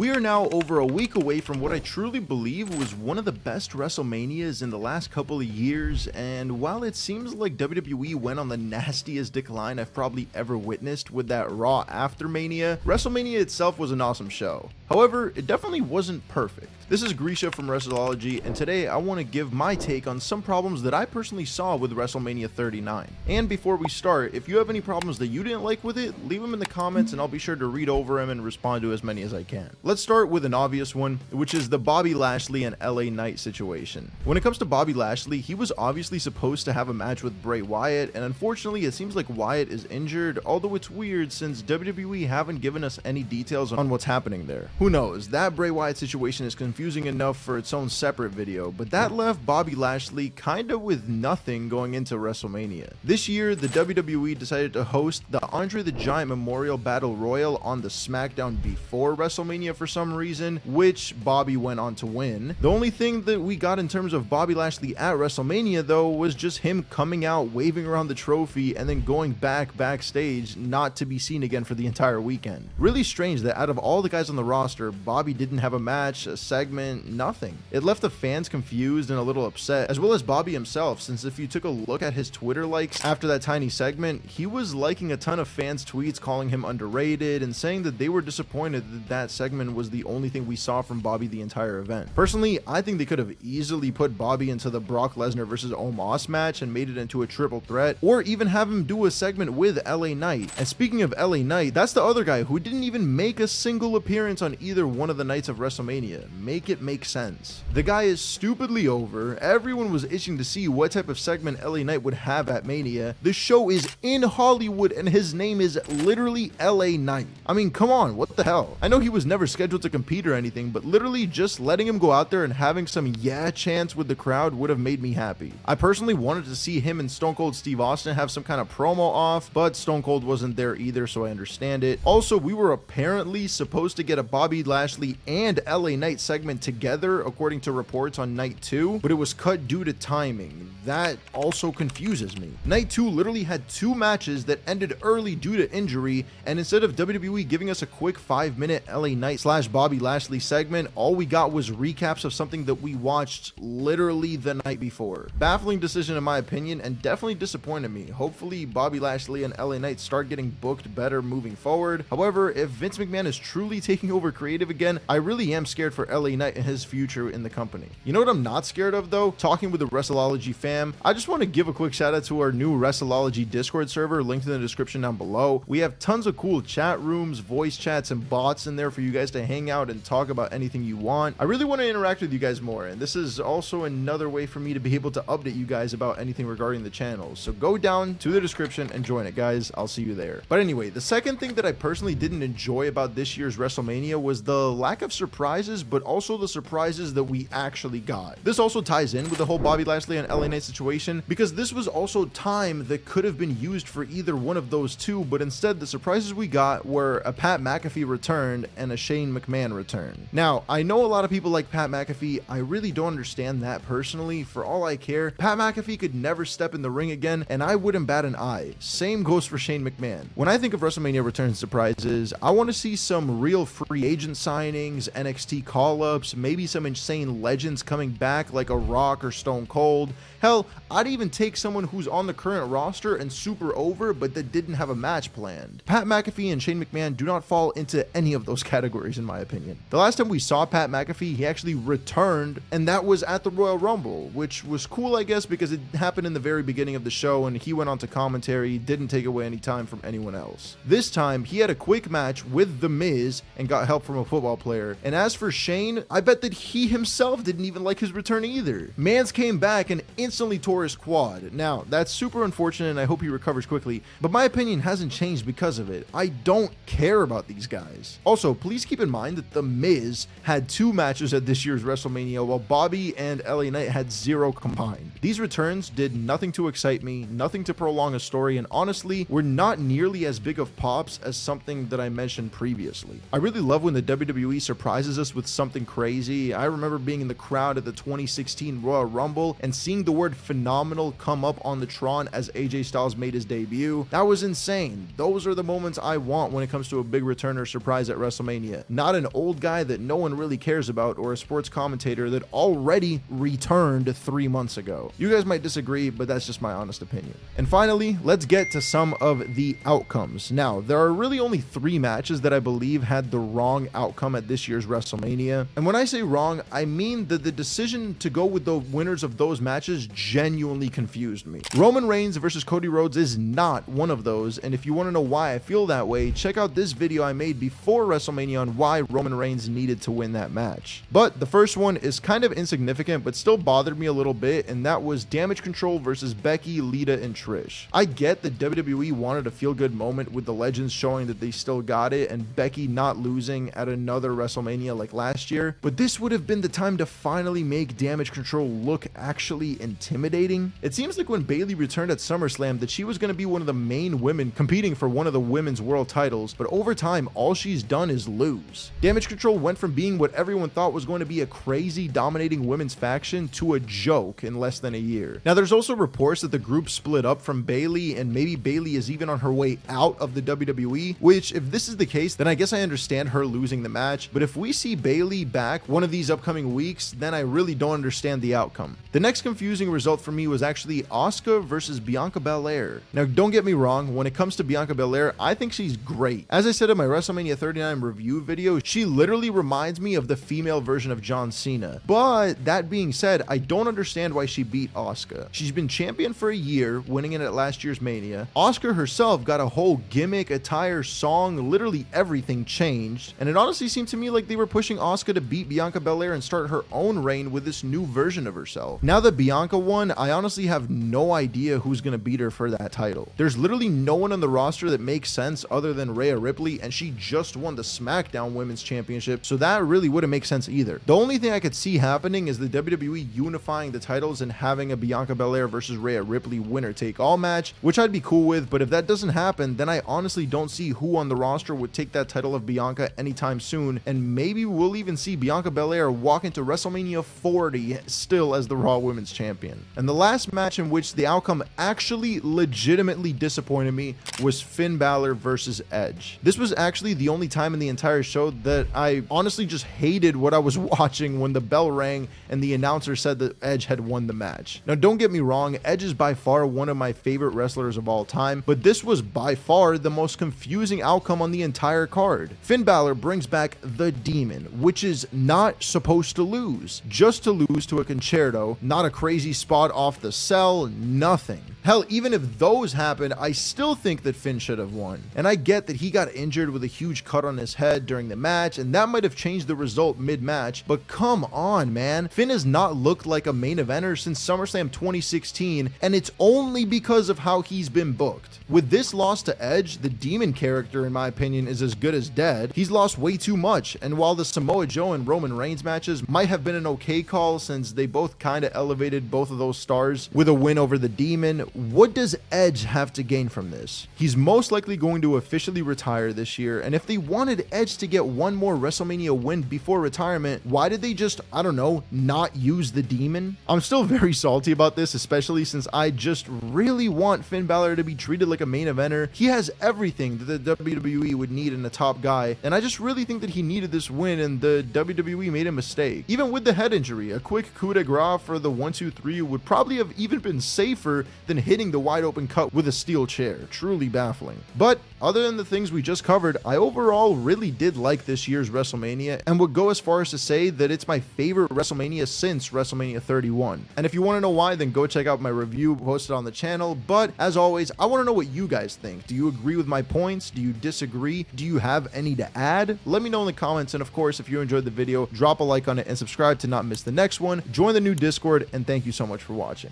We are now over a week away from what I truly believe was one of the best WrestleManias in the last couple of years, and while it seems like WWE went on the nastiest decline I've probably ever witnessed with that Raw after Mania, WrestleMania itself was an awesome show. However, it definitely wasn't perfect. This is Grisha from Wrestleology, and today I want to give my take on some problems that I personally saw with WrestleMania 39. And before we start, if you have any problems that you didn't like with it, leave them in the comments and I'll be sure to read over them and respond to as many as I can. Let's start with an obvious one, which is the Bobby Lashley and LA Knight situation. When it comes to Bobby Lashley, he was obviously supposed to have a match with Bray Wyatt, and unfortunately it seems like Wyatt is injured, although it's weird since WWE haven't given us any details on what's happening there. Who knows, that Bray Wyatt situation is confusing enough for its own separate video, but that left Bobby Lashley kinda with nothing going into WrestleMania. This year, the WWE decided to host the Andre the Giant Memorial Battle Royal on the SmackDown before WrestleMania for some reason, which Bobby went on to win. The only thing that we got in terms of Bobby Lashley at WrestleMania though was just him coming out, waving around the trophy, and then going backstage not to be seen again for the entire weekend. Really strange that out of all the guys on the roster, Bobby didn't have a match, a segment, nothing. It left the fans confused and a little upset, as well as Bobby himself, since if you took a look at his Twitter likes after that tiny segment, he was liking a ton of fans' tweets calling him underrated and saying that they were disappointed that that segment was the only thing we saw from Bobby the entire event. Personally, I think they could have easily put Bobby into the Brock Lesnar versus Omos match and made it into a triple threat, or even have him do a segment with LA Knight. And speaking of LA Knight, that's the other guy who didn't even make a single appearance on either one of the nights of WrestleMania. Make it make sense. The guy is stupidly over. Everyone was itching to see what type of segment LA Knight would have at Mania. The show is in Hollywood and his name is literally LA Knight. I mean, come on, what the hell? I know he was never scheduled to compete or anything, but literally just letting him go out there and having some yeah chants with the crowd would have made me happy. I personally wanted to see him and Stone Cold Steve Austin have some kind of promo off, but Stone Cold wasn't there either, so I understand it. Also, we were apparently supposed to get a Bobby Lashley and LA Knight segment together according to reports on night 2, but it was cut due to timing. That also confuses me. Night 2 literally had 2 matches that ended early due to injury, and instead of WWE giving us a quick 5-minute LA Knight / Bobby Lashley segment, all we got was recaps of something that we watched literally the night before. Baffling decision in my opinion, and definitely disappointed me. Hopefully Bobby Lashley and LA Knight start getting booked better moving forward. However, if Vince McMahon is truly taking over creative again, I really am scared for LA Knight and his future in the company. You know what I'm not scared of though? Talking with the Wrestleology fam, I just want to give a quick shout out to our new Wrestleology Discord server, linked in the description down below. We have tons of cool chat rooms, voice chats, and bots in there for you guys to hang out and talk about anything you want. I really want to interact with you guys more, and this is also another way for me to be able to update you guys about anything regarding the channel. So go down to the description and join it, guys. I'll see you there. But anyway, the second thing that I personally didn't enjoy about this year's WrestleMania was the lack of surprises, but also the surprises that we actually got. This also ties in with the whole Bobby Lashley and LA Knight situation, because this was also time that could have been used for either one of those two, but instead the surprises we got were a Pat McAfee return and a Shane McMahon return. Now, I know a lot of people like Pat McAfee. I really don't understand that personally. For all I care, Pat McAfee could never step in the ring again, and I wouldn't bat an eye. Same goes for Shane McMahon. When I think of WrestleMania return surprises, I want to see some real free agent signings, NXT call-ups, maybe some insane legends coming back like a Rock or Stone Cold. Hell, I'd even take someone who's on the current roster and super over but that didn't have a match planned. Pat McAfee and Shane McMahon do not fall into any of those categories in my opinion. The last time we saw Pat McAfee, he actually returned, and that was at the Royal Rumble, which was cool I guess because it happened in the very beginning of the show and he went on to commentary, didn't take away any time from anyone else. This time, he had a quick match with The Miz and got help from a football player. And as for Shane, I bet that he himself didn't even like his return either. Mans came back and instantly tore his quad. Now, that's super unfortunate and I hope he recovers quickly, but my opinion hasn't changed because of it. I don't care about these guys. Also, please keep in mind that The Miz had 2 matches at this year's WrestleMania while Bobby and LA Knight had 0 combined. These returns did nothing to excite me, nothing to prolong a story, and honestly, were not nearly as big of pops as something that I mentioned previously. I really love when the WWE surprises us with something crazy. I remember being in the crowd at the 2016 Royal Rumble and seeing the word phenomenal come up on the Tron as AJ Styles made his debut. That was insane. Those are the moments I want when it comes to a big return or surprise at WrestleMania. not an old guy that no one really cares about or a sports commentator that already returned 3 months ago. You guys might disagree, but that's just my honest opinion. And finally, let's get to some of the outcomes. Now, there are really only 3 matches that I believe had the wrong outcome at this year's WrestleMania. And when I say wrong, I mean that the decision to go with the winners of those matches genuinely confused me. Roman Reigns versus Cody Rhodes is not one of those, and if you want to know why I feel that way, check out this video I made before WrestleMania on why Roman Reigns needed to win that match. But the first one is kind of insignificant, but still bothered me a little bit, and that was Damage Control versus Becky, Lita, and Trish. I get that WWE wanted a feel-good moment with the legends showing that they still got it, and Becky not losing at another WrestleMania like last year, but this would have been the time to finally make Damage Control look actually intimidating. It seems like when Bayley returned at SummerSlam that she was going to be one of the main women competing for one of the women's world titles, but over time all she's done is lose. Damage Control went from being what everyone thought was going to be a crazy dominating women's faction to a joke in less than a year. Now there's also reports that the group split up from Bayley, and maybe Bayley is even on her way out of the WWE, which if this is the case, then I guess I understand her losing the match, but if we see Bayley back one of these upcoming weeks, then I really don't understand the outcome. The next confusing result for me was actually Asuka versus Bianca Belair. Now don't get me wrong, when it comes to Bianca Belair, I think she's great. As I said in my WrestleMania 39 review video, she literally reminds me of the female version of John Cena. But that being said, I don't understand why she beat Asuka. She's been champion for a year, winning it at last year's Mania. Asuka herself got a whole gimmick, attire, song, literally everything changed, and it honestly seemed to me like they were pushing Asuka to beat Bianca Belair and start her own reign with this new version of herself. Now that Bianca won, I honestly have no idea who's gonna beat her for that title. There's literally no one on the roster that makes sense other than Rhea Ripley, and she just won the SmackDown Women's Championship, so that really wouldn't make sense either. The only thing I could see happening is the WWE unifying the titles and having a Bianca Belair versus Rhea Ripley winner-take-all match, which I'd be cool with, but if that doesn't happen, then I honestly don't see who on the roster would take that title of Bianca anytime soon, and maybe we'll even see Bianca Belair walk into WrestleMania 40 still as the Raw Women's Champion. And the last match in which the outcome actually legitimately disappointed me was Finn Balor versus Edge. This was actually the only time in the entire show that I honestly just hated what I was watching when the bell rang and the announcer said that Edge had won the match. Now don't get me wrong, Edge is by far one of my favorite wrestlers of all time, but this was by far the most confusing outcome on the entire card. Finn Balor brings back the Demon, which is not supposed to lose, just to lose to a concerto, not a crazy spot off the cell, nothing. Hell, even if those happened, I still think that Finn should have won. And I get that he got injured with a huge cut on his head during the match, and that might have changed the result mid-match, but come on, man. Finn has not looked like a main eventer since SummerSlam 2016, and it's only because of how he's been booked. With this loss to Edge, the Demon character, in my opinion, is as good as dead. He's lost way too much, and while the Samoa Joe and Roman Reigns matches might have been an okay call since they both kind of elevated both of those stars with a win over the Demon, what does Edge have to gain from this? He's most likely going to officially retire this year, and if they wanted Edge to get one more WrestleMania win before retirement, why did they just, I don't know, not use the Demon? I'm still very salty about this, especially since I just really want Finn Balor to be treated like a main eventer. He has everything that the WWE would need in a top guy, and I just really think that he needed this win, and the WWE made a mistake. Even with the head injury, a quick coup de grace for the 1-2-3 would probably have even been safer than hitting the wide open cut with a steel chair. Truly baffling. But other than the things we just covered, I overall really did like this year's WrestleMania and would go as far as to say that it's my favorite WrestleMania since WrestleMania 31. And if you want to know why, then go check out my review posted on the channel. But as always, I want to know what you guys think. Do you agree with my points? Do you disagree? Do you have any to add? Let me know in the comments, and of course, if you enjoyed the video, drop a like on it and subscribe to not miss the next one. Join the new Discord, and thank you so much for watching.